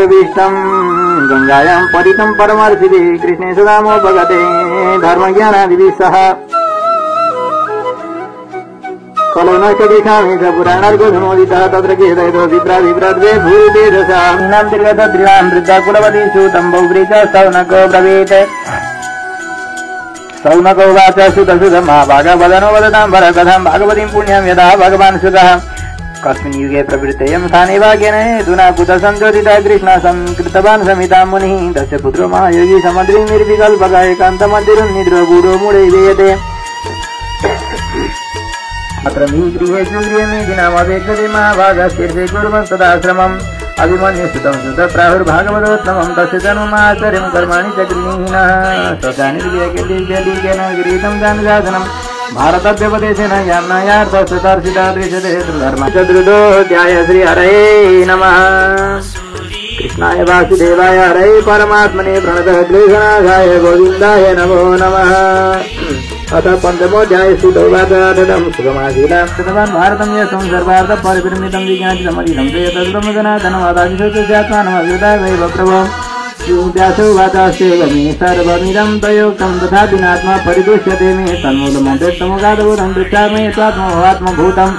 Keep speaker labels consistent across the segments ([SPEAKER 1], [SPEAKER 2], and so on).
[SPEAKER 1] प्रविष्टम् गंगायां परितं परमर्षिते कृष्णे सुदामोपगते धर्मज्ञानादिभिः सह कलौनश्चदिशामि च पुराणार्घोधनोदितः तत्र केतयतो विप्राविप्राद्वे भूतेजसां दीर्घतद्रिवां वृद्धाकुलवती सूतं बहुव्री च सौनको ब्रवीत् सौनको वाच सुतसुतमा भागवदनो वदतां वरकथां भागवतीं पुण्यं यदा भगवान् सुतः कस्मिन् युगे प्रवृत्तेयं स्थाने भाग्येन हेतुना कुतः संचोदितः कृष्णः संकृतवान् समितां मुनिः तस्य पुत्रो महायोगी समद्री निर्विकल्पकः एकान्तमन्दिरन्निद्रो गूढो मूढे वेयते अत्र गृहेषु गृहमेधिनामपेक्षते महाभागस्तीर्थे कुर्वन् तदाश्रमम् अभिमन्युसुतं सुतः प्राहुर्भागवतोत्तमं तस्य तनुमाचर्यं कर्माणि च गृहीणः स्वजानिर्व्यकेन गृहीतं जानशासनम् भारतव्यपदेशेन याम्नायार्थस्तदर्शिता दृश्यते धर्मचतुर्दोऽध्याय श्रीहरये नमः। कृष्णाय वासुदेवाय हरये परमात्मने प्रणतः क्लेशनाशाय गोविन्दाय नमो नमः। अथ पंचमोऽध्याय सुदौवादं सुगमाशीलां कृतवान् भारतं यशं सर्वार्थ परिपरिमितं विज्ञातिसमधितं तद्ब्रह्म सनातनमादादिशोत्यात्मानमव्युताय वै प्रभवम् व्यासो वाचास्ते मे सर्वमिदं तयोक्तं तथापि नात्मा परिदुष्यते मे तन्मूलमन्त्रोत्तमगाधभूतं पृच्छामि स्वात्मभूतं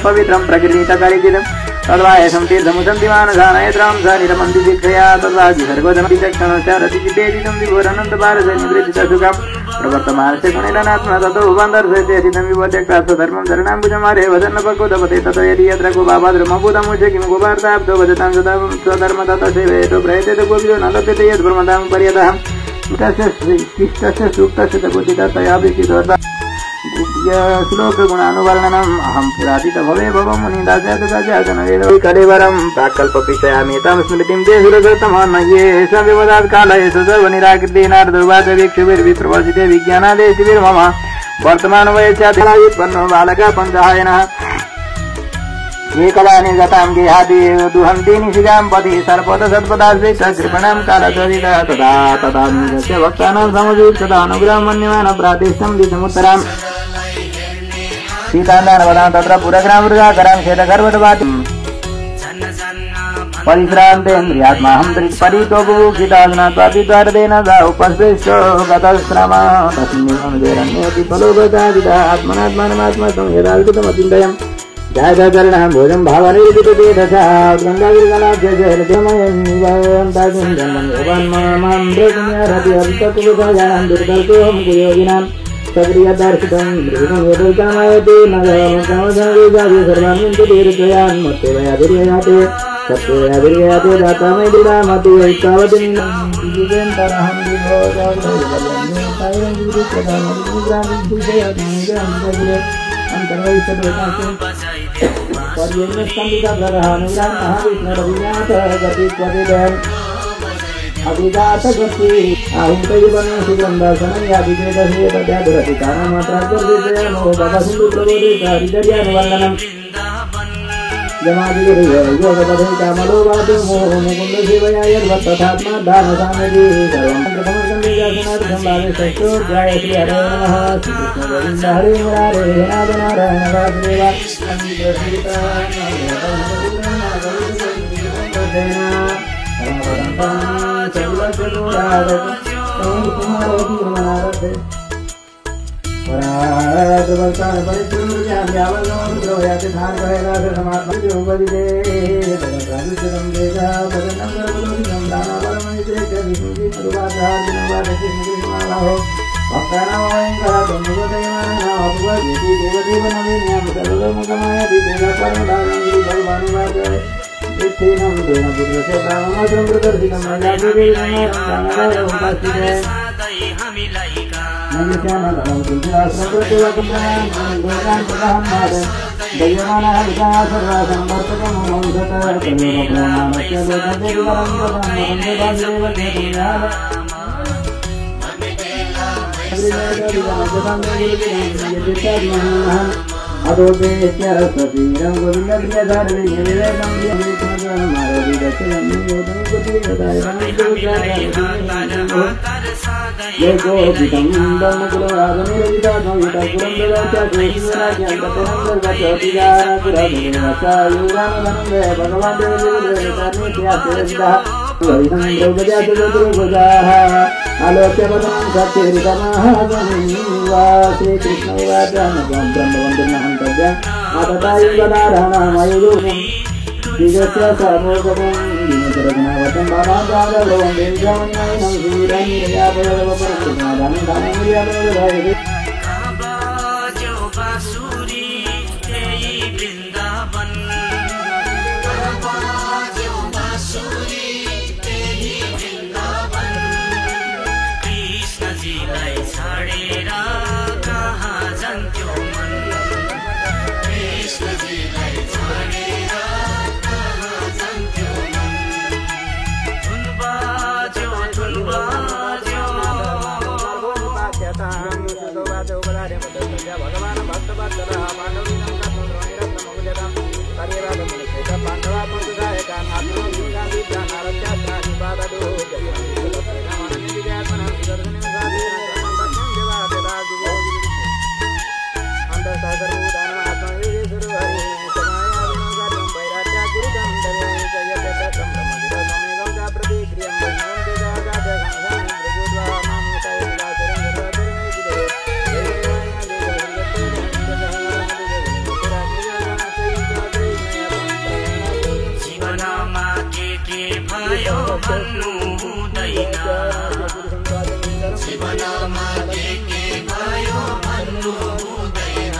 [SPEAKER 1] पवित्रं प्रकृतितकरिचितं तद्वायसं तीर्थमुसन्तिमानधानयत्रां स निरमन्ति शिक्षया तद्वाजि सर्वधनविचक्षणश्चारतिचितेजितं विभोरनन्दपारसनिवृत्तितसुखं प्रवर्तमानस्य गुणेनात्मा ततो बन्धर्षयतेजितं विभोत्यक्तात्स्वधर्मं शरणाम्बुजमारे वदन्नपक्वदपते ततो यदि यत्र गोपाभद्रमभूतमुष्य किं गोपार्थाब्दो वदतां स्वधर्म ततः सेवयतो प्रयतेत गोविदो न लभ्यते यद्ब्रह्मतां पर्यतः तस्य सूक्तस्य तपोचिततया विचितोऽर्थः श्लोकगुणानुवर्णनम् अहं पुरादित भवे भवं मुनिदास्यादुकाचार्जनवेदो कलेवरं प्राक्कल्पपिशयामि तं स्मृतिं ते सुरसतमन्मये स विवदात् कालयेषु सर्वनिराकृतेनार्धवादवीक्षुभिर्विप्रवर्जिते विज्ञानादेशिभिर्मम वर्तमानवयस्याधिलायुत्पन्नो बालकः पञ्चहायनः एकदा निर्गतां गेहादि दुहन्ति निशिगां पति सर्वतसत्पदाश्रित कृपणां कालचरितः तदा तदा निजस्य भक्तानां समुचित तदा अनुग्रहं मन्यमानः प्रातिष्ठं दिशमुत्तराम् सीतान्दानवदां तत्र पुरग्रामृगाकरां क्षेत्रगर्भवातिं परिश्रान्तेन्द्रियात्माहं परितोबुखितास्नात्वापि द्वारदेन सा उपस्पृष्टो गतश्रमः तस्मिन् अनुदेरन्येति फलोपचारितः आत्मनात्मानमात्मस्थं यदाल्पितमचिन्तयम् जयचरणः भोजं भावनिर्वितते दशः गङ्गागिरिकलाभ्यजयमयं दुर्दर्शोऽहं कुयोगिनां सक्रियदर्शितं मृगं यदुर्गमयते नगरमकमजनवेजादि सर्वान्यन्ति तीर्थयान् मत्तेवयाभिर्ययाते सत्तेवयाभिर्ययाते दातामय दृढामति वैष्णवतिं दिवेन्तरहं विभोजाग्रहं जय गोपितं ब्रह्मकुलरागनिरजितात्मं वितपुरं ददात्या कृष्णराज्यन्तरङ्गर्गतोपिदारपुरभिर्वचायुरामधनं भगवान् देवदेवदेवतान्नित्यासेवितः वैदन्द्रौपजातुगुरुभुजाः आलोक्य पदं सत्यहृतमहागणिवा श्रीकृष्णवाच ब्रह्मवन्दनहन्तव्य आततायुगदारहणामयुगुम् दिगस्य सर्वोपगं दिनसरगुणावतं भावादागवं वेदामन्यायनं श्रीरङ्गयापयवपरमादानं धामनिर्यापयवधायते
[SPEAKER 2] बाजो बांसुरी तेरी वृंदावन बाजो बांसुरी तेरी वृंदावन कृष्ण जीलाई छाडेर कहाँ जान्थ्यो मन कृष्ण जीलाई छाडेर कहाँ जान्थ्यो मन धुन बाजो भगवान भक्त भन्नु हुँदैन जीवनमा के भयो भन्नु हुँदैन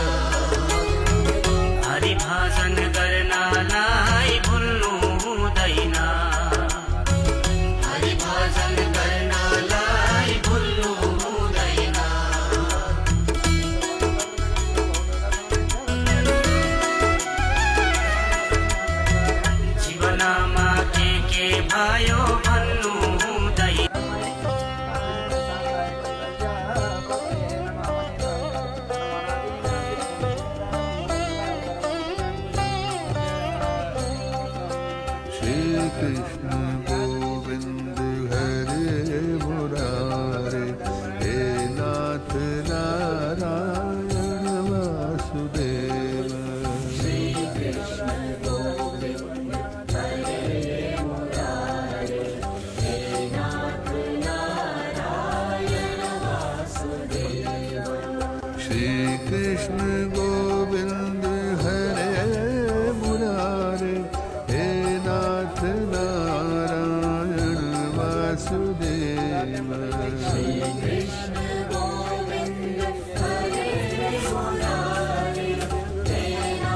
[SPEAKER 2] हरि भजन गर्नलाई भुल्नु हुँदैन हरि भजन गर्नलाई भुल्नु हुँदैन जीवनमा के भयो भन्नु हुँदैन
[SPEAKER 3] श्री कृष्ण गोविंद हरे मुरारे हे नाथ नारायण वासुदेव श्री कृष्ण गोविंद हरे मुरारे हे नाथ नारायण वासुदेव श्री कृष्ण गोविंद हरे मुरारे हे नाथ नारायण वासुदेव श्री कृष्ण गोविंद हरे मुरारे हे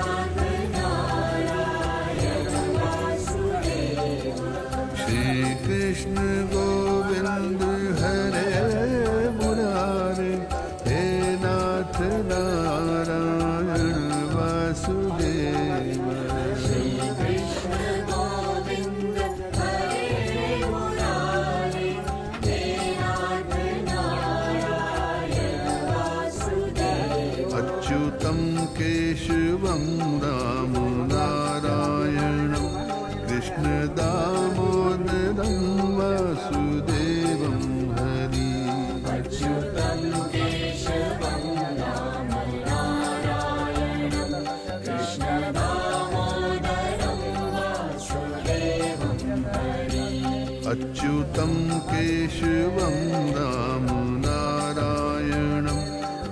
[SPEAKER 3] नाथ नारायण वासुदेव श्री कृष्ण गोविंद हरे मुरारे हे नाथ नारायण वासुदेव श्री कृष्ण गोविंद हरे मुरारे हे नाथ नारायण वासुदेव अच्युतं केशवं राम नारायणं कृष्ण दामोदरं वासुदेवं हरि अच्युतं केशवं राम नारायणं कृष्ण दामोदरं वासुदेवं हरि अच्युतं केशवं राम नारायणं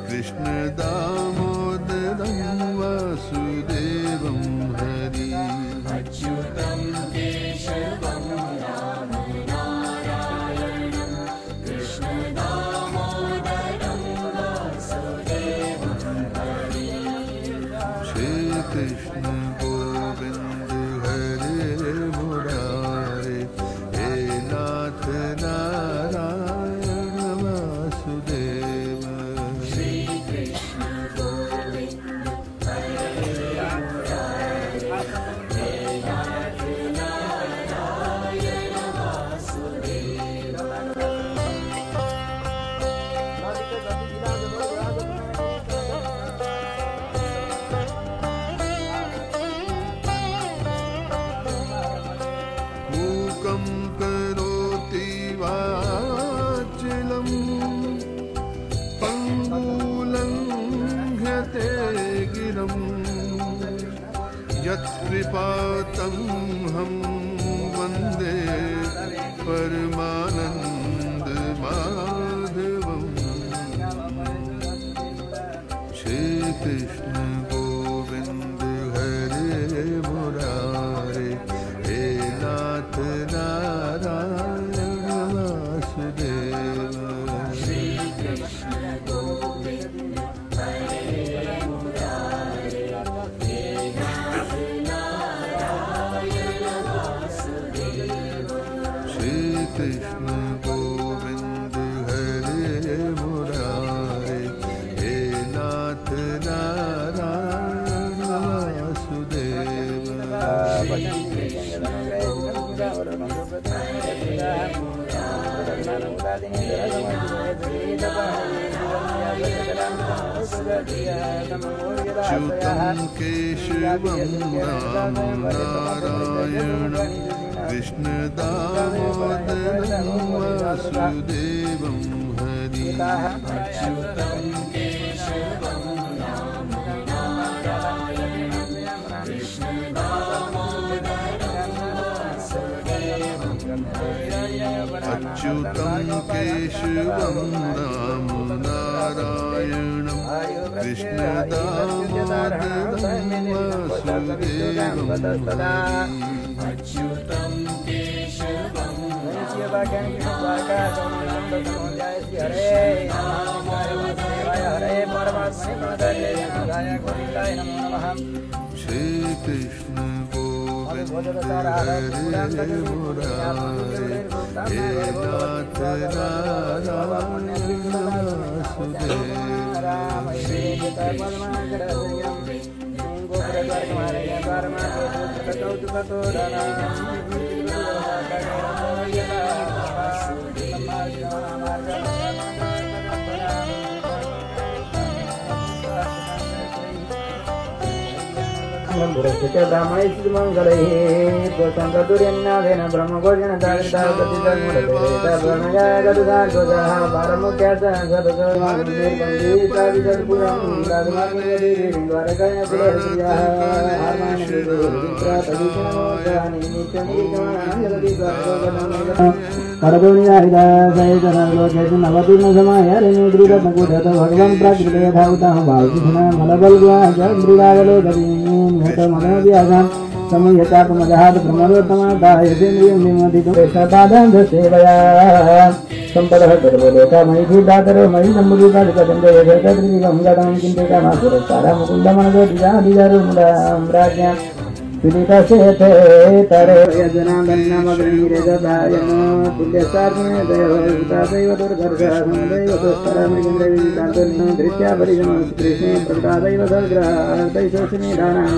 [SPEAKER 3] कृष्ण दामोदरं वासुदेवं हरि अच्युतं केशवं राम नारायणं कृष्ण दामोदरं वासुदेवं हरि श्री कृष्ण गोविंद हरे मुरारे हे नाथ नारायण कृपातं हम वन्दे परमानन्द माधवम् श्री कृष्ण गोविंद हरे मुरारे हे नाथ नारायण वासुदेव श्री कृष्ण गोविंद हरे मुरारे हे नाथ नारायण वासुदेव श्री कृष्ण गोविंद हरे मुरारे हे नाथ नारायण वासुदेव च्युतं केशवं रामं नारायणं कृष्णदामोदरं वासुदेवं हरि अच्युतं केशवं रामं नारायणं कृष्णदामोदरं वासुदेवं हरि अच्युतं केशवं रामं नारायणं कृष्णदामोदरं वासुदेवं अच्युतं केशवं श्री कृष्ण गोविंद हरे मुरारे हे नाथ नारायण
[SPEAKER 1] ब्राह्मणे मंगले ब्रह्मभोजन भगवान प्राकृत मनोव्याघान समयचापमजहात प्रमोदोत्तमादायसेन्द्रियं संपदः सर्वलोका मयि दातरो मयि सम्बुद्धिकादिकं गतं चिन्तिकामासुरतारामुकुन्दमनोदिजादिजारुमुदाम्राज्ञा सुनीतसेते तरे यजनान्दन्नमग्निरेजदायनो तुल्यसार्मे दयोतादैव दुर्धर्षसमदैव दुष्करमृगेन्द्रविदितान्तर्नो धृत्या परिगमकृष्णे प्रदादैव दर्ग्रादैशोषिनिधानाम्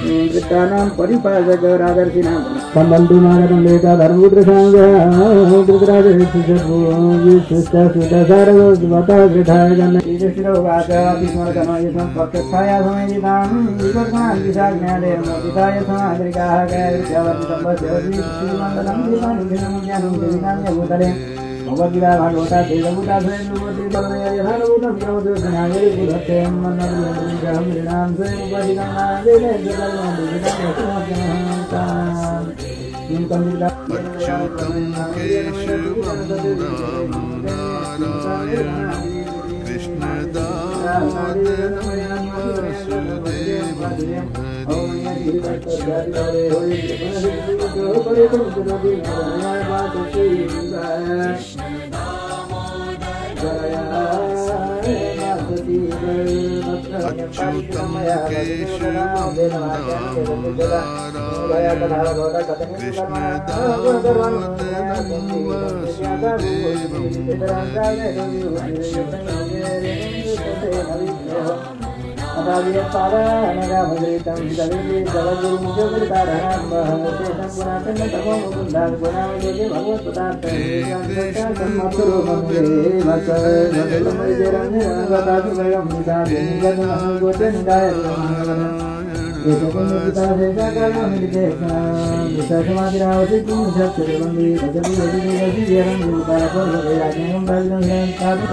[SPEAKER 1] वृत्तानां परिपालकरादर्शिनां सम्बन्धुनागतं लेखा धर्मपुत्रसाङ्गः कृतराजशिष्यभूयुष्ठसारगोवतः कृताय गन्धशिरोवाचाभिस्मरतमयसं पक्षच्छाया समयितां विवर्तनान् विशाज्ञादेव मोदिताय समाग्रिकाः गैर्व्यावर्तितं वस्यवतीमण्डलं दीपानिधिनं ज्ञानं देविकान्यभूतले भगवद्गीता भागवता तेजभूता स्वयंभूति परमयधारभूतं प्रवदनाय बुधते मन्नवियं ऋणां स्वयमुपदितं
[SPEAKER 3] अच्युतं केशवं रामं नारायणं कृष्णदामोदरं वासुदेवं अच्युतं केशवं रामं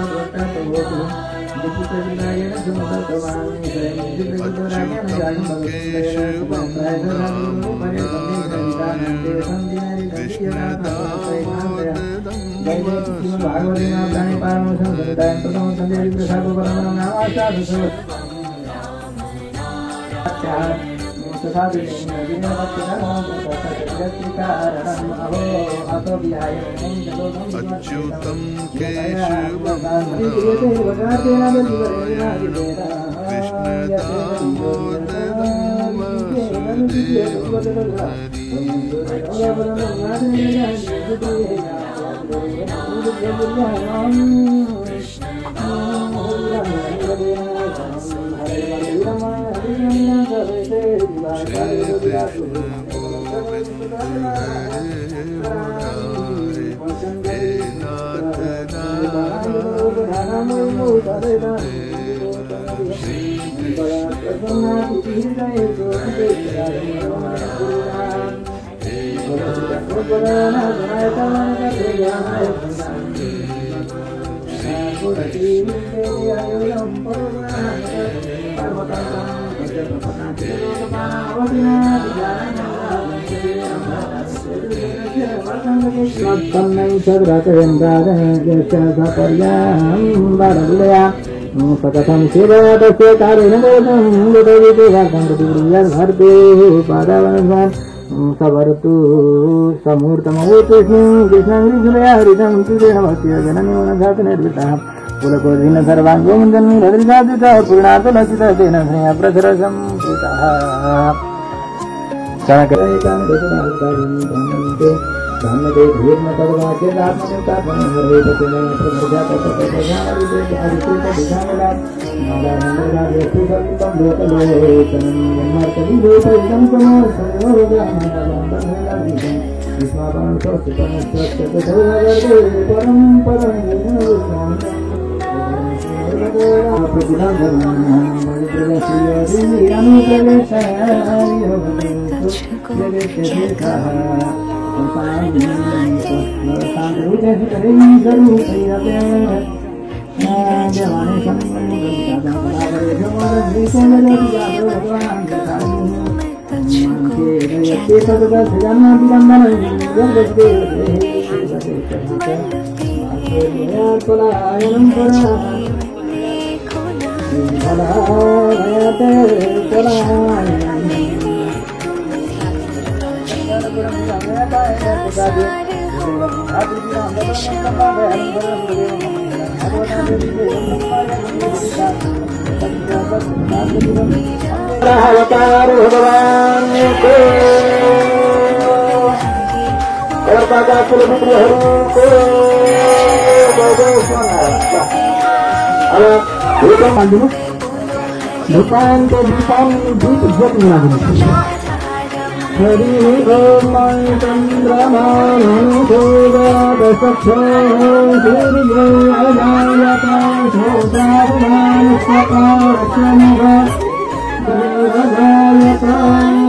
[SPEAKER 3] नारायणं कृष्णदामोदरं अच्युतं केशवं
[SPEAKER 1] सकथं शिवदस्य कारेण सवरतु समूर्तमभूत् कृष्णं हरितं कृष्णमस्य जननिवनघातनिर्वृतः कुलकोधिन सर्वाङ्गोमञ्जन्मीनदृशादितः पूर्णातुलसितः तेन श्रेया प्रसरसंस्कृतः धन्यते धीर्म अवतार भगवान को कर्ता कुलपुत्र हरि ओम चंद्रमानं भोगादसक्षो सूर्यो अजायता छोटामानं सकारक्षमः देवजायता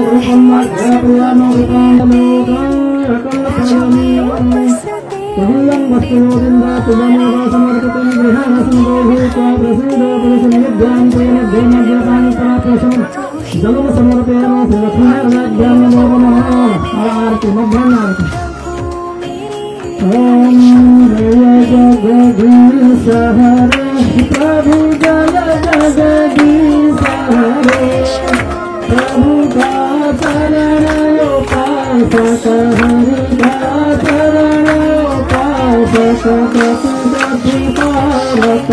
[SPEAKER 1] रूपं मध्यप्रियनुरूपं तुल्यं वस्तुविन्दातुमनेव समर्पितं गृहाणसंभूता प्रसीद पुरुषनिर्ध्यां तेन धेमज्ञातानि प्राप्यसम् जगम समर्पयामि श्रीलक्ष्मीनारायणाभ्यां नमो नमः आरति मध्याह्नारति ओम जय जगदीश हरे प्रभु जय जगदीश हरे प्रभु का चरण उपासक हरि का चरण उपासक गति पावक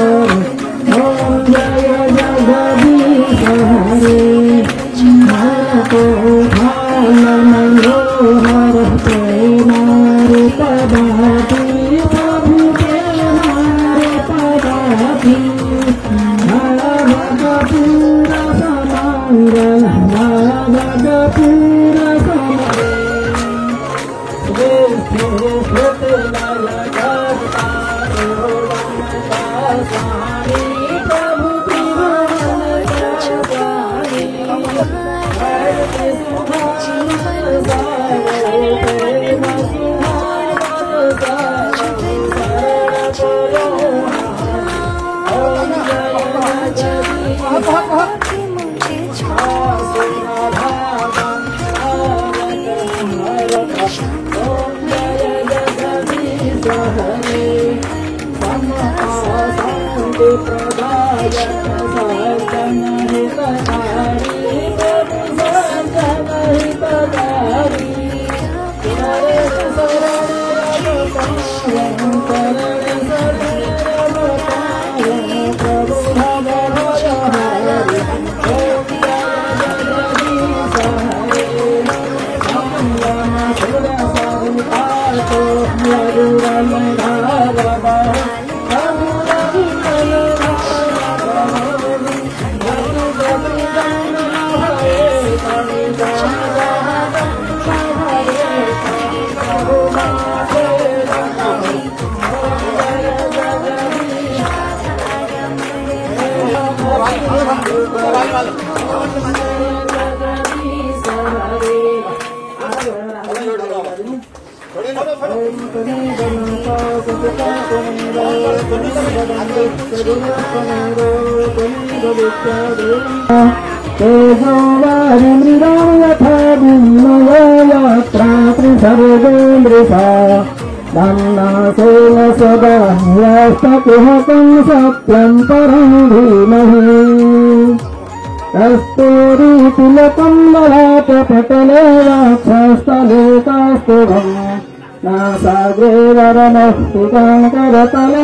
[SPEAKER 1] ओम जय जगदीश हरे को मनोहर प्रेमारे पदाति प्रभु प्रेमारे पदाति पूरा समांगल पूरा
[SPEAKER 4] सत्यं परं धीमहि कस्तूरी तिलकं ललाटपटले वक्षस्थले कौस्तुभम् नासाग्रे वरमस्तिकं करतले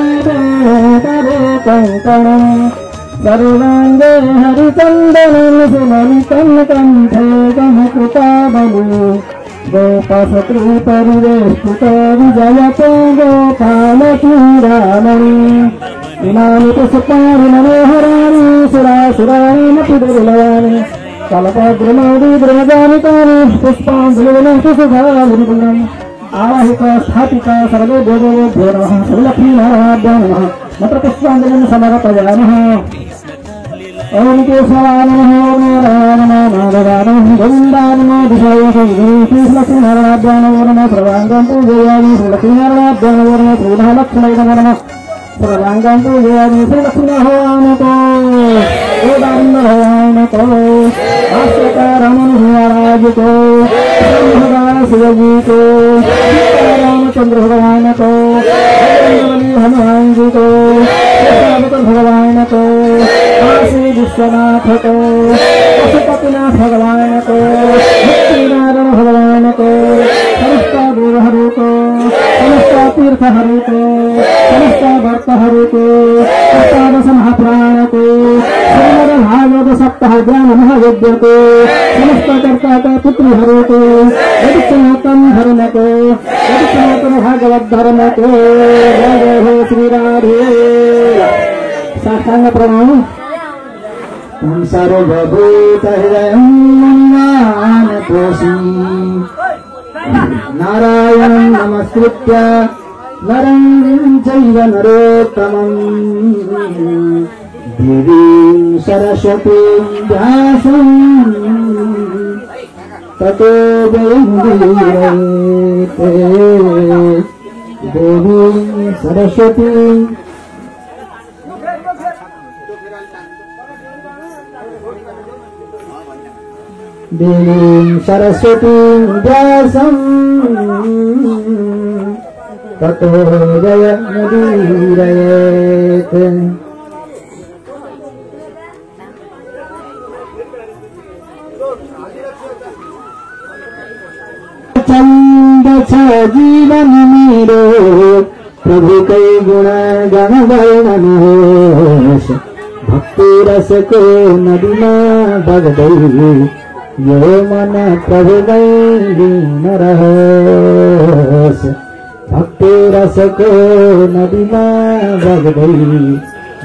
[SPEAKER 4] करे कङ्कणम् सर्वाङ्गे हरिचन्दनं सुमलितं कण्ठे गमकृताबलि गोपसत्री परिवेष्टितो विजयते गोपालचूडामणि इमानि पुष्पाणि मनोहराणि सुरासुराणमपि दुर्लभानि कल्पद्रुमौळि द्रुमजानिकानि पुष्पाञ्जलिवनेषु सुधाविपुलम् आवाहिका स्थापिका सर्वे देवोभ्यो नमः श्रीलक्ष्मीनारायणाभ्यो नमः मत्र पुष्पाञ्जलिं समर्पयामः ओम केशवाय नमः ओम नारायणाय नमः माधवाय नमः गोविन्दाय नमः दिशाय श्रीलक्ष्मीनारायणाभ्यो नमः सर्वाङ्गं पूजयामि श्रीलक्ष्मीनारायणाभ्यो नमः श्रीमहालक्ष्म्यै नमः सर्वाङ्गं पूजयामि श्रीलक्ष्मीनारायणाय नमः आश्रतारामनुराज को भगवान शिवजी को रामचंद्र भगवान को हनुमान जी को भगवान को काशी विश्वनाथ को पशुपतिनाथ भगवान को मुक्तिनारायण भगवान को समस्त देवहरु को समस्त तीर्थहरु को समस्त भक्तहरु को अष्टादश महापुराण को श्रीमद् भागवत सप्ताह ज्ञान महायज्ञ को समस्त कर्ता का पुत्रहरु को यदि सनातन धर्म को यदि सनातन भागवत धर्म को जय हो श्री राधे साष्टांग प्रणाम सर्वभूत हृदयं मन्नानतोषि नारायणं नमस्कृत्य नरं चैव नरोत्तमम् देवीं सरस्वतीं व्यासं ततो जयमुदीरयेत् देवीं सरस्वतीं देवीं सरस्वतीं व्यासं ततो जयमुदीरयेत् चंद जीवन मेरो प्रभु कई गुण गण वर्णन भक्ति रस को नदी में बग गई यो मन प्रभु गई न रहस भक्ति रस को नदी में बग गई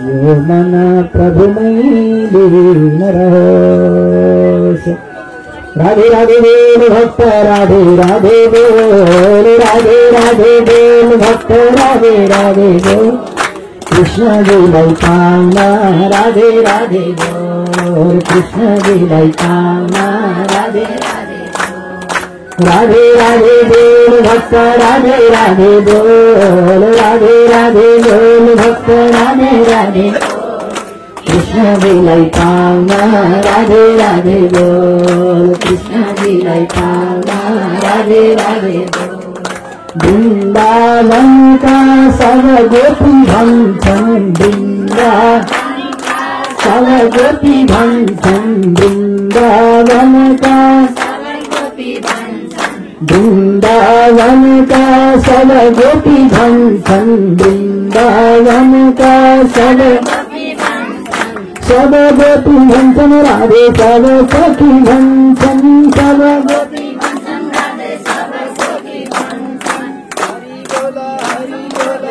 [SPEAKER 4] यो मन प्रभु में न रहस राधे राधे बोल भक्त राधे राधे बोल राधे राधे बोल भक्त राधे राधे बोल कृष्ण लीलाई कामना राधे राधे बोल कृष्ण लीलाई कामना राधे राधे राधे बोल भक्त राधे राधे बोल राधे राधे बोल भक्त राधे राधे कृष्णजीलाई पाउन राधे राधे बोल कृष्णजीलाई पाउन राधे राधे बोल वृन्दावनका सब गोपी भन्छन् सब गोपी भन्छन् वृन्दावनका सब गोपी भन्छन् वृन्दावनका सब गोपी भन्छन् राधे सब सखी भन्छन् सब गोपी भन्छन् राधे सब सखी भन्छन् हरि बोल हरि बोल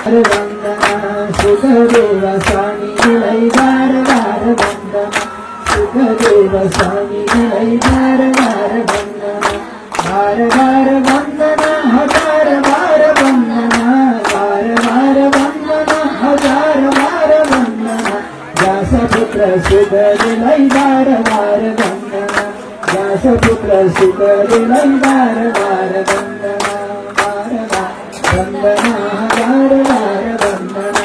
[SPEAKER 4] हरे वन्दना सुखदेव स्वामीलाई बार बार वन्दना सुखदेव स्वामीलाई बार बार वन्दना बार बार वन्दना हजार बार वन्दना बार बार वन्दना हजार बार वन्दना व्यासपुत्र सुखदेवलाई बार बार वन्दना व्यासपुत्र सुखदेवलाई बार बार वन्दना बार बार वन्दना बार बार वन्दना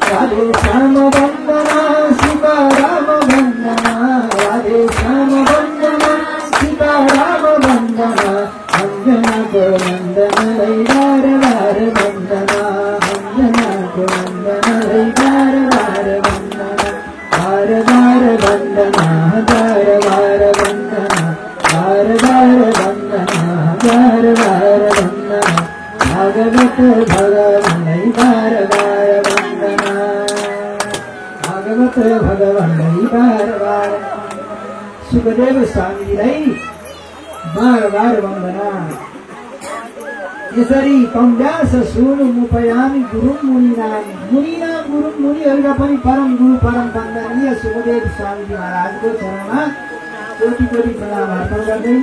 [SPEAKER 4] राधे श्याम वन्दना सीताराम वन्दना राधे श्याम वन्दना सीताराम वन्दना वन्दना को वन्दनलाई बार बार वन्दना वन्दना को वन्दनलाई बार बार वन्दना बार बार वन्दना हजार बार वन्दना बार बार वन्दना हजार बार वन्दना भागवत भगवानलाई बार बार वन्दना भागवत भगवानलाई बार बार सुखदेव स्वामीलाई बार बार वन्दना यसरी कम्ब्यास सुनु मुपयामी गुरुम मुनिनाम मुनिनाम गुरुम मुनिहरूका पनि परम गुरु परम वन्दनीय सुखदेव स्वामीजी महाराजको चरणमा कोटि कोटि प्रणाम अर्पण गर्दै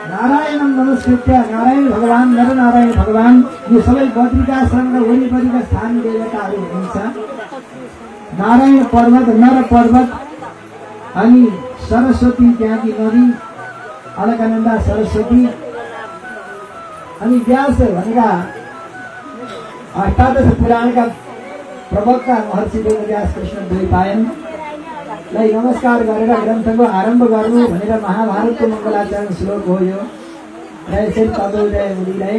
[SPEAKER 4] नारायणं नमस्कृत्य नारायण भगवान नर नारायण भगवान यो सबै बद्रिकाश्रम र वरिपरिका स्थानीय देवताहरू हुनुहुन्छ नारायण पर्वत नर पर्वत अनि सरस्वती त्यागी नदी अलकानन्दा सरस्वती अनि व्यास भनेका अष्टादश पुराणका प्रवक्ता महर्षि वेदव्यास कृष्ण द्वैपायनलाई नमस्कार गरेर ग्रन्थको आरम्भ गर्नु भनेर महाभारतको मङ्गलाचरण श्लोक हो यो। र यसरी तदोदय मुनिलाई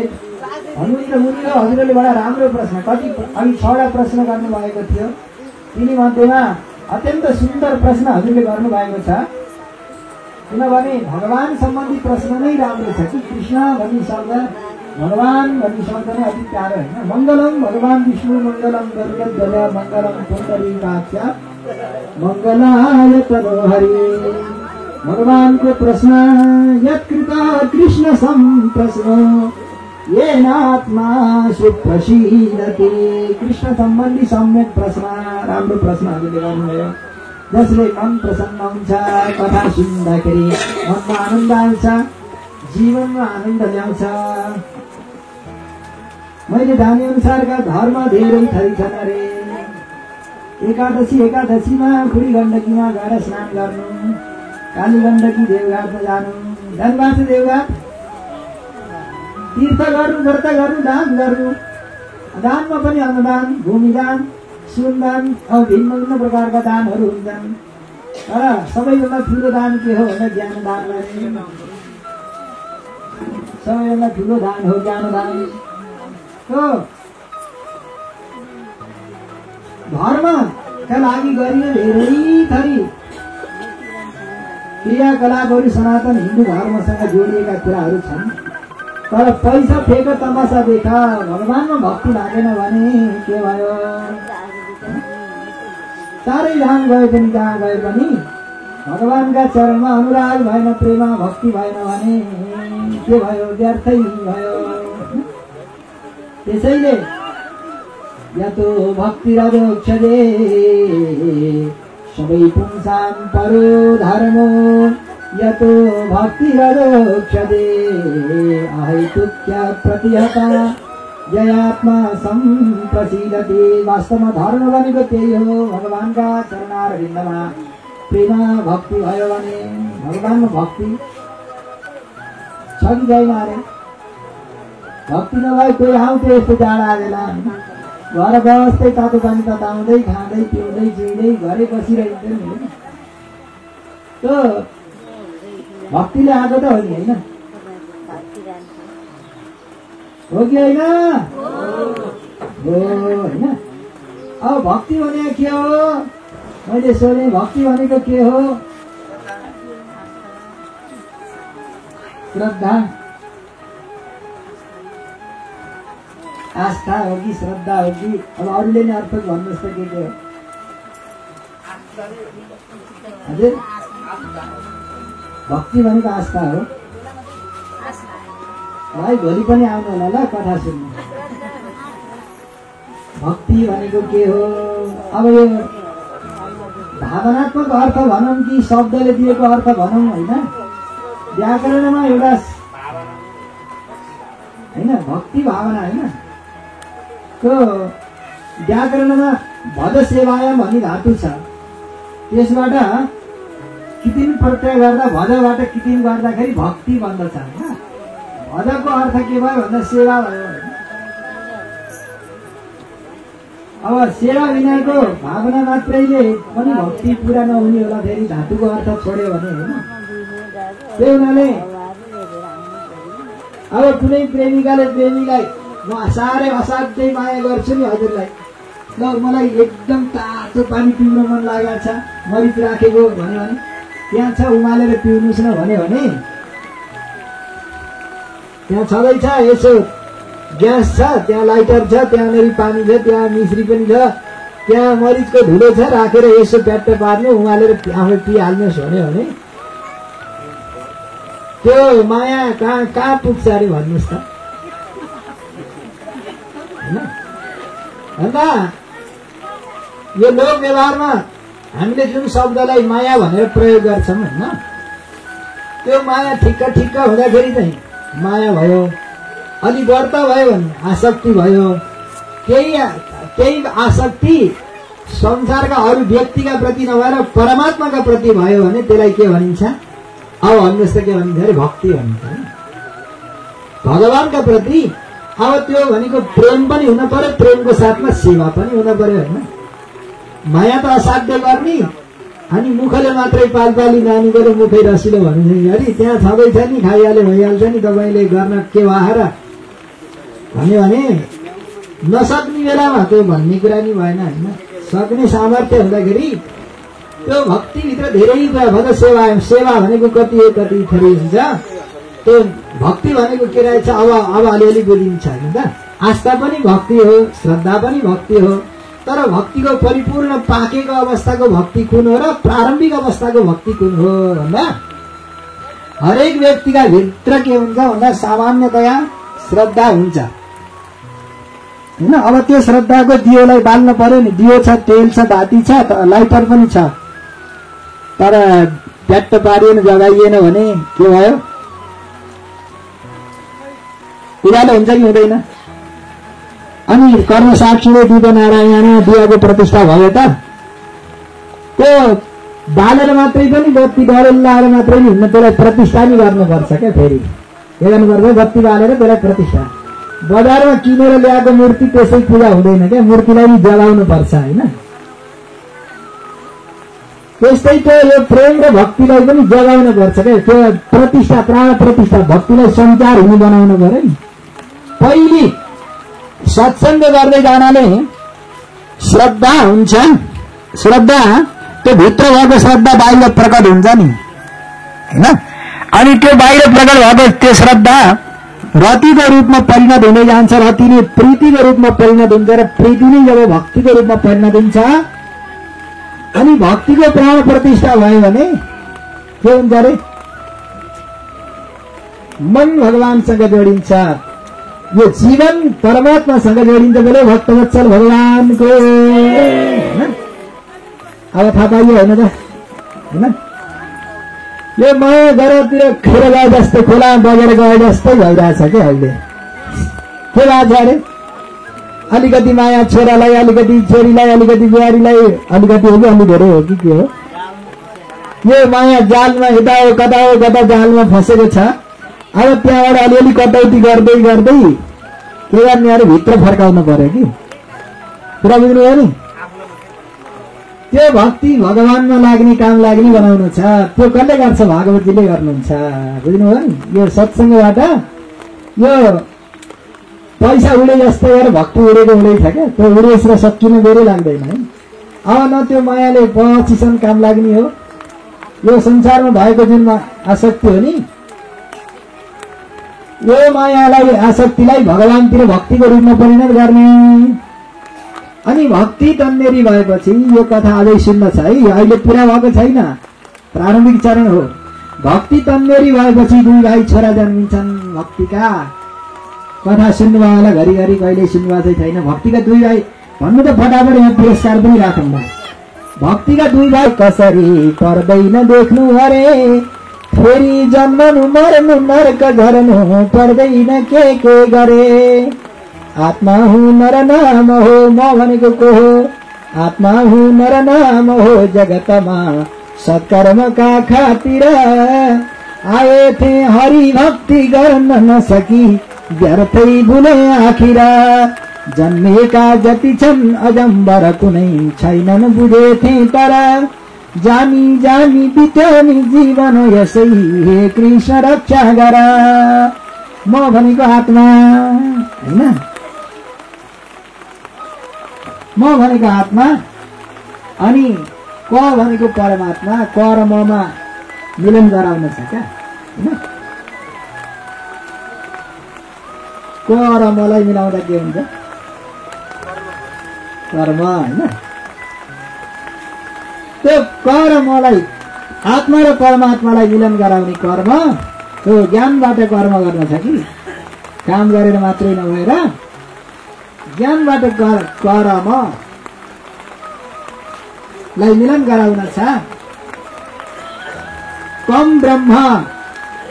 [SPEAKER 4] हुनुहुन्छ मुनि र हजुरले बडा राम्रो प्रश्न कति अघि 6वटा प्रश्न गर्नुभएको थियो तिनी मध्येमा अत्यन्त सुन्दर प्रश्न हजुरले गर्नुभएको छ किनभने भगवान सम्बन्धी प्रश्न नै राम्रो छ कि कृष्ण भन्ने शब्द भगवान भन्ने शब्द नै अति प्यारो होइन मङ्गलम भगवान विष्णु मङ्गलम गरुडध्वज मङ्गलम पुण्डरीकाक्ष मङ्गलाय तनोहरि भगवानको प्रश्न यत्कृत कृष्ण सम्प्रश्न येनात्मा सुप्रसीदति कृष्ण सम्बन्धी सम्यक प्रश्न राम्रो प्रश्नहरूले गर्नुभयो जसले मन प्रसन्न हुन्छ कथा सुन्दाखेरि मनमा आनन्द आउँछ जीवनमा आनन्द ल्याउँछ। मैले जाने अनुसारका धर्म धेरै थरी छन् अरे एकादशीमा खुरी गण्डकीमा गएर स्नान गर्नु काली गण्डकी देवघाटमा जानु धनबास देवघाट तीर्थ गर्नु व्रत गर्नु दान गर्नु दानमा पनि अन्नदान भूमिदान सुनदान अब भिन्न भिन्न प्रकारका दानहरू हुन्छन् तर सबैभन्दा ठुलो दान के हो भन्दा ज्ञानदान गर्ने सबैभन्दा ठुलो दान हो ज्ञानदान हो। धर्मका लागि गरिने धेरै थरी क्रियाकलापहरू सनातन हिन्दू धर्मसँग जोडिएका कुराहरू छन् तर पैसा फेक तमासा देखा भगवानमा भक्ति लागेन भने के भयो चारै धाम गए पनि जहाँ गए पनि भगवानका चरणमा अनुराग भएन प्रेममा भक्ति भएन भने के भयो व्यर्थै भयो। त्यसैले यतो भक्तिरदोक्षदे सबै पुंसां परो धर्मो यतो भक्तिरदोक्षदे अहैतुक्य प्रतिहता जयात्मा सम्प्रसिद्धति। वास्तवमा धर्म भनेको त्यही हो, भगवानका चरणारविन्दमा प्रेम भक्ति भयो भने भगवानमा भक्ति छ कि छैन अरे? भक्ति नभए कोही आउँथ्यो यस्तो जाडा आएला घर बस्दै तातो पानी तताउँदै खाँदै पिउँदै जिउँदै घरै बसिरहेको नि। त्यो भक्तिले आएको त हो नि, होइन? हो कि होइन? हो, होइन? अब भक्ति भनेको के हो? मैले सोधेँ, भक्ति भनेको के हो? श्रद्धा, आस्था हो कि श्रद्धा हो कि? अब अरूले नै अर्थ भन्नुहोस् त के हो? हजुर, भक्ति भनेको आस्था हो भाइ। भोलि पनि आउनु होला ल कथा सुन्नु। भक्ति भनेको के हो? अब यो भावनात्मक अर्थ भनौँ कि शब्दले दिएको अर्थ भनौँ, होइन? व्याकरणमा एउटा होइन भक्ति भावना, होइन? त्यो व्याकरणमा भद सेवायाम भन्ने धातु छ, त्यसबाट कितिम प्रत्यय गर्दा भदबाट कितिम गर्दाखेरि भक्ति बन्दछ, होइन? भदको अर्थ के भयो भन्दा सेवा भयो। अब सेवा बिनाको भावना मात्रैले पनि भक्ति पुरा नहुने होला, फेरि धातुको अर्थ छोड्यो भने, होइन? त्यही हुनाले अब कुनै प्रेमिकाले प्रेमीलाई म साह्रै असाध्यै माया गर्छु नि हजुरलाई, ल मलाई एकदम तातो पानी पिउन मन लागेको छ, मरिच राखेको भन्यो भने त्यहाँ छ उमालेर पिउनुहोस् न भन्यो भने त्यहाँ छँदैछ, यसो ग्यास छ, त्यहाँ लाइटर छ, त्यहाँनिर पानी छ, त्यहाँ मिश्री पनि छ, त्यहाँ मरिचको धुलो छ, राखेर यसो प्याट्ट पार्नु उमालेर आफै पिइहाल्नुहोस् भन्यो भने त्यो माया कहाँ पुग्छ अरे भन्नुहोस् त, होइन? अन्त यो लोक व्यवहारमा हामीले जुन शब्दलाई माया भनेर प्रयोग गर्छौँ, होइन? त्यो माया ठिक्क हुँदाखेरि चाहिँ माया भयो, अलि बढ्ता भयो भने आसक्ति भयो। केही आसक्ति संसारका अरू व्यक्तिका प्रति नभएर परमात्माका प्रति भयो भने त्यसलाई के भनिन्छ? अब भन्नुहोस् त के भनिन्छ अरे? भक्ति भनिन्छ, भगवानका प्रति। अब त्यो भनेको प्रेम पनि हुन पर्यो, प्रेमको साथमा सेवा पनि हुन पर्यो, होइन? माया त असाध्य गर्ने अनि मुखले मात्रै पालपाली नानी गरे मुखै रसिलो भन्नु अरे त्यहाँ छँदैछ नि, खाइहाले भइहाल्छ नि, तपाईँले गर्न के वाहर भन्यो भने नसक्ने बेलामा त्यो भन्ने कुरा नि भएन, होइन? सक्ने सामर्थ्य हुँदाखेरि त्यो भक्तिभित्र धेरै भद सेवा भनेको कति हो, कति थरी हुन्छ। त्यो भक्ति भनेको के रहेछ अब अलिअलि बुझिन्छ, होइन त? आस्था पनि भक्ति हो, श्रद्धा पनि भक्ति हो, तर भक्तिको परिपूर्ण पाकेको अवस्थाको भक्ति कुन हो र प्रारम्भिक अवस्थाको भक्ति कुन हो भन्दा हरेक व्यक्तिका भित्र के हुन्छ भन्दा सामान्यतया श्रद्धा हुन्छ, होइन? अब त्यो श्रद्धाको दियोलाई बाल्न पर्यो नि, दियो छ, तेल छ, बाती छ, लाइटर पनि छ, तर प्याट्ट पारिएन, जगाइएन भने के भयो? उज्यालो हुन्छ कि हुँदैन? अनि कर्म साक्षीले दीप नारायण दियाको प्रतिष्ठा भयो त? त्यो बालेर मात्रै पनि बत्ती डरेलाएर मात्रै नि हुन्न, त्यसलाई प्रतिष्ठा नि गर्नुपर्छ क्या। फेरि के गर्नुपर्छ? बत्ती बालेर त्यसलाई प्रतिष्ठा। बजारमा किनेर ल्याएको मूर्ति त्यसै पूजा हुँदैन क्या, मूर्तिलाई नि जलाउनु पर्छ, होइन? त्यस्तै त्यो यो प्रेम र भक्तिलाई पनि जगाउनु पर्छ क्या। त्यो प्रतिष्ठा, प्राण प्रतिष्ठा, भक्तिलाई सञ्चार हुने बनाउनु पर्यो नि। पहिले सत्संग गर्दै जानाले श्रद्धा हुन्छ, श्रद्धा त्यो भित्र भएको श्रद्धा बाहिर प्रकट हुन्छ नि, होइन? अनि त्यो बाहिर प्रकट भएको त्यो श्रद्धा रतिको रूपमा परिणत हुँदै जान्छ, रतिले प्रीतिको रूपमा परिणत हुन्छ र प्रीति नै जब भक्तिको रूपमा परिणत हुन्छ अनि भक्तिको प्राण प्रतिष्ठा भयो भने के हुन्छ अरे? मन भगवानसँग जोडिन्छ, यो जीवन परमात्मासँग जोडिन्छ बोले भक्तवत्सल भगवानको, होइन? अब थाहा पाइयो होइन त, होइन? यो माया घरतिर खेर गए जस्तो, खोला बगेर गए जस्तै भइरहेछ क्या अहिले। के भएको छ अरे? अलिकति माया छोरालाई, अलिकति छोरीलाई, अलिकति बुहारीलाई, अलिकति हो कि अलि धेरै हो कि के हो? यो माया जालमा यता हो कता जालमा फसेको छ। अब त्यहाँबाट अलिअलि कटौती गर्दै गर्दै के गर्ने अरे भित्र फर्काउनु पर्यो कि। कुरा बुझ्नुभयो नि? त्यो भक्ति भगवानमा लाग्ने काम लाग्ने बनाउनु छ। त्यो कसले गर्छ? भागवतीले गर्नुहुन्छ। बुझ्नुभयो नि? यो सत्सङ्गबाट यो पैसा उडे जस्तै गरेर भक्ति उडेको उडै छ क्या। त्यो उडेस र सकिन बेरै लाग्दैन है। अब न त्यो मायाले पछिसम्म काम लाग्ने हो। यो संसारमा भएको जुन आसक्ति हो नि, यो मायालाई आसक्तिलाई भगवानतिर भक्तिको रूपमा परिणत गर्ने। अनि भक्ति तन्नेरी भएपछि यो कथा अझै सुन्न छ है, अहिले पुरा भएको छैन, प्रारम्भिक चरण हो। भक्ति तन्नेरी भएपछि दुई भाइ छोरा जन्मिन्छन् भक्तिका। कथा सुन्नुभयो होला, घरिघरि कहिले सुन्नुभएको छैन। भक्तिका दुई भाइ भन्नु त फटाफट यो पुरस्कार पनि राखौँ न। भक्तिका दुई भाइ कसरी पर्दैन देख्नु अरे, फेरि जन्मनु मर्नु नरक झर्नु पर्दैन के गरे। आत्मा हूँ नर नाम हो, म भनेको को हो? आत्मा हूँ नर नाम हो, जगतमा सत्कर्म का खातिर आए थे, हरि भक्ति गर्न नसकी व्यर्थै बुने आखिर। जन्मेका जति छन् अजम्बर कुनै छैनन् बुझेथे, तर जानी जानी बित्यो नि जीवन यसै, हे कृष्ण रक्षा गर। म भनेको आत्मा हैन, म भनेको आत्मा, अनि क भनेको परमात्मा। क र ममा मिलन गराउन छ क्या हैन? क र मलाई मिलाउँदा के हुन्छ? कर्म हैन? त्यो क र मलाई, आत्मा र परमात्मालाई मिलन गराउने कर्म, त्यो ज्ञानबाट कर्म गर्न छ कि काम गरेर मात्रै नभएर ज्ञानबाट कर्मलाई मिलन गराउन छ। कम ब्रह्म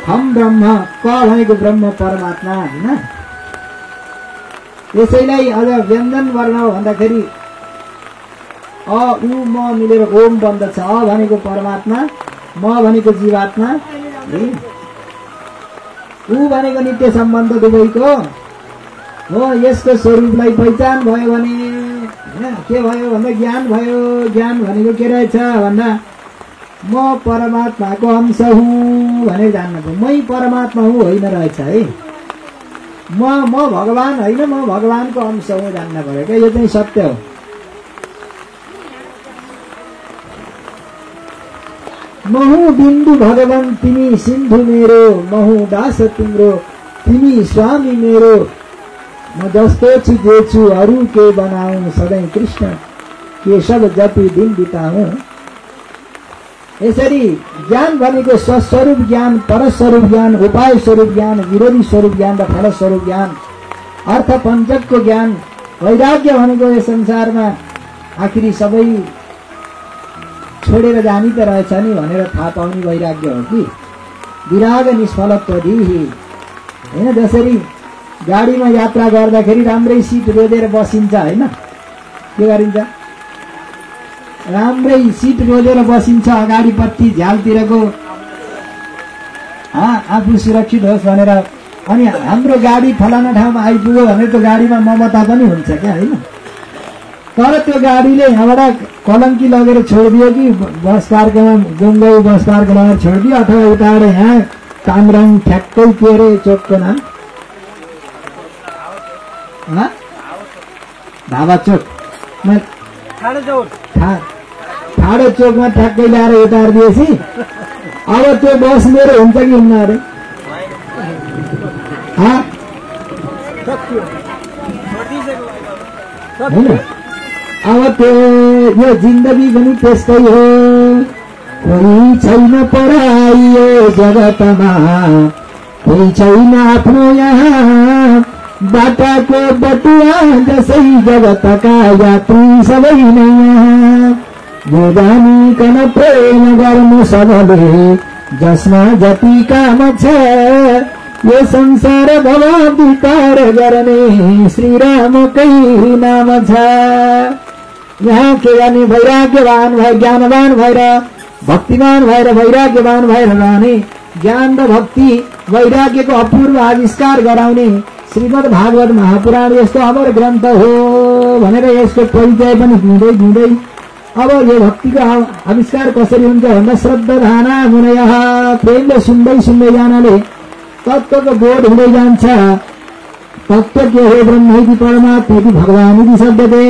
[SPEAKER 4] हम ब्रह्म, क भनेको ब्रह्म परमात्मा हैन? यसैलाई अझ व्यञ्जन वर्ण हो भन्दाखेरि अ उ म मिलेर ओम बन्दछ। अ भनेको परमात्मा, म भनेको जीवात्मा, उ भनेको नित्य सम्बन्ध दुवैको हो। यसको स्वरूपलाई पहिचान भयो भने हैन के भयो भन्दा ज्ञान भयो। ज्ञान भनेको के रहेछ भन्दा म परमात्माको अंश हुँ भनेर जान्न पर्यो। मै परमात्मा हुँ होइन रहेछ है। म भगवान होइन, म भगवानको अंश हुँ जान्न पर्यो क्या। यो चाहिँ सत्य हो। महु बिन्दु भगवान तिमी सिन्धु मेरो, महु दास तिम्रो तिमी स्वामी मेरो। म जस्तो छु जे छु अरू के बनाऊ, सधैँ कृष्ण केशव जति दिन बिताऊ। यसरी ज्ञान भनेको स्वस्वरूप ज्ञान, परस्वरूप ज्ञान, उपाय स्वरूप ज्ञान, विरोधी स्वरूप ज्ञान र फलस्वरूप ज्ञान, अर्थ पञ्चकको ज्ञान। वैराग्य भनेको यस संसारमा आखिरी सबै छोडेर जानी त रहेछ नि भनेर थाहा पाउने वैराग्य हो कि। विराग निष्फलत्व दिही हैन? जसरी गाडीमा यात्रा गर्दाखेरि राम्रै सिट रोजेर बसिन्छ हैन? के गरिन्छ? राम्रै सिट रोजेर बसिन्छ, अगाडिपट्टि झ्यालतिरको आफू सुरक्षित होस् भनेर। अनि हाम्रो गाडी फलाना ठाउँमा आइपुग्यो भने त्यो गाडीमा ममता पनि हुन्छ क्या हैन? तर त्यो गाडीले यहाँबाट कलङ्की लगेर छोडिदियो कि बस पार्कमा गङ्गौ बस पार्क लगेर छोडिदियो, अथवा उताबाट यहाँ कामराङ ठ्याक्कै के अरे चोकको नाम धावा चोक, ठाडो चोकमा ठ्याक्कै ल्याएर उतारिदिएपछि अब त्यो बस मेरो हुन्छ कि हुन्न अरे? होइन? अब त्यो यो जिन्दगी पनि त्यस्तै हो। कोही छैन पढाइ यो जगतमा, कोही छैन आफ्नो यहाँ, बाटाको बटुवा जसै जगतका यात्री सबै नै यहाँ। यो जानिकन प्रेम गर्नु सबले, जसमा जति काम छ यो संसार भवाधिकार गर्ने श्रीरामकै नाम छ। यहाँ के गर्ने वैराग्यवान भएर ज्ञानवान भएर भक्तिमान भएर वैराग्यवान भएर रहने ज्ञान र भक्ति वैराग्यको अपूर्व आविष्कार गराउने श्रीमद् भागवत महापुराण यस्तो अमर ग्रन्थ हो भनेर यसको परिचय पनि दिँदै अब यो भक्तिको आविष्कार कसरी हुन्छ भन्दा श्रद्धाधाना मुनयः प्रेमले सुन्दै जानाले तत्त्वको बोध हुँदै जान्छ। तत्त्व के हो ब्रह्म इति परमात्मा इति भगवान् इति शब्दते।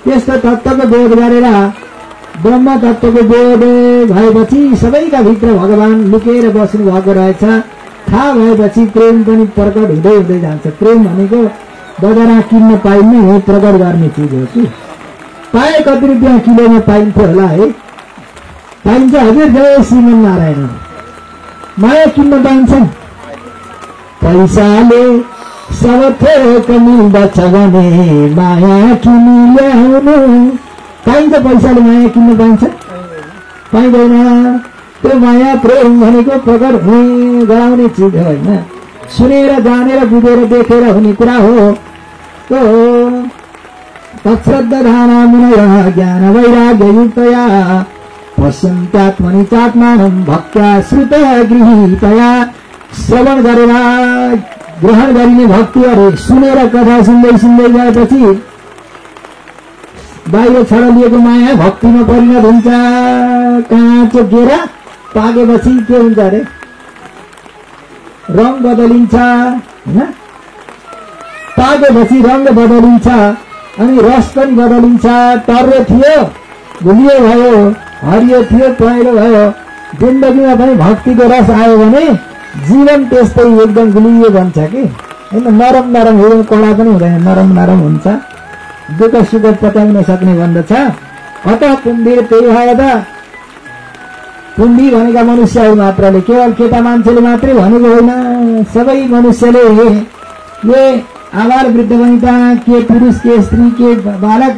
[SPEAKER 4] यस्तो तत्त्वको बोध गरेर ब्रह्म तत्त्वको बोध भएपछि सबैका भित्र भगवान् लुकेर बस्नु भएको रहेछ थाहा भएपछि प्रेम पनि प्रकट हुँदै जान्छ। प्रेम भनेको बजारमा किन्न पाइने हो, प्रकट गर्ने चिज हो कि पाए कति रुपियाँ किलोमा पाइन्थ्यो होला है? पाइन्छ हजुर? जय श्रीमन नारायण। माया किन्न पाइन्छ? पैसाले सब थोक मिल्दछ भने माया किनी ल्याउनु पाइन्छ? पैसाले माया किन्न पाइन्छ? पाइँदैन। त्यो माया प्रेम भनेको प्रकट हुने गराउने चिज हो होइन, सुनेर जानेर बुझेर देखेर हुने कुरा हो। तो तत्श्रद्धाधाना मुनयः ज्ञान वैराग्ययुक्तया पश्यन्त्यात्मनि चात्मानं भक्त्या श्रुतः गृहीतया। श्रवण गरेर ग्रहण गरिने भक्ति अरे सुनेर कथा सुन्दै गएपछि बाहिर छडलिएको माया भक्तिमा परिणत हुन्छ। काँचो केरा पाकेपछि के हुन्छ अरे? रङ बदलिन्छ होइन? पाकेपछि रङ बदलिन्छ अनि रस पनि बदलिन्छ। टर्रो थियो गुलियो भयो, हरियो थियो पहेँलो भयो। जिन्दगीमा पनि भक्तिको रस आयो भने जीवन त्यस्तै एकदम गुलियो बन्छ कि होइन? नरम हुँदैन, कडा पनि हुँदैन, नरम हुन्छ। दुःख सुख पचाउन सक्ने भन्दछ। अतः पुण्य त्यही भयो त। पुण्य भनेका मनुष्यहरू मात्रले, केवल केटा मान्छेले मात्रै भनेको होइन, सबै मनुष्यले ये आबाल वृद्ध वनिता के पुरुष के स्त्री के बालक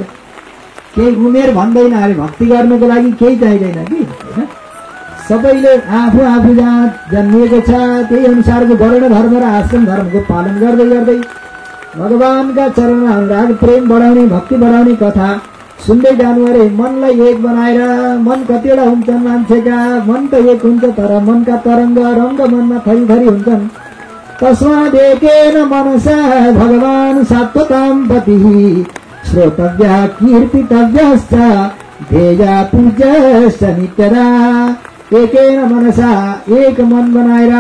[SPEAKER 4] केही उमेर भन्दैन अरे भक्ति गर्नको लागि केही चाहिँदैन कि होइन? सबैले आफू जहाँ जन्मिएको छ त्यही अनुसारको वर्ण धर्म र आश्रम धर्मको पालन गर्दै भगवानका चरणमा हाम्रा प्रेम बढाउने भक्ति बढाउने कथा सुन्दै जानु अरे। मनलाई एक बनाएर, मन कतिवटा हुन्छन् मान्छेका, मन त एक हुन्छ तर मनका तरङ्ग रङ्ग मनमा थरी हुन्छन्। तस्मात् एकेन मनसा भगवान् सात्वतां पतिः श्रोतव्यः कीर्तितव्यश्च ध्येया पूज्यश्च नित्यदा। एकेन मनसा एक मन बनाएर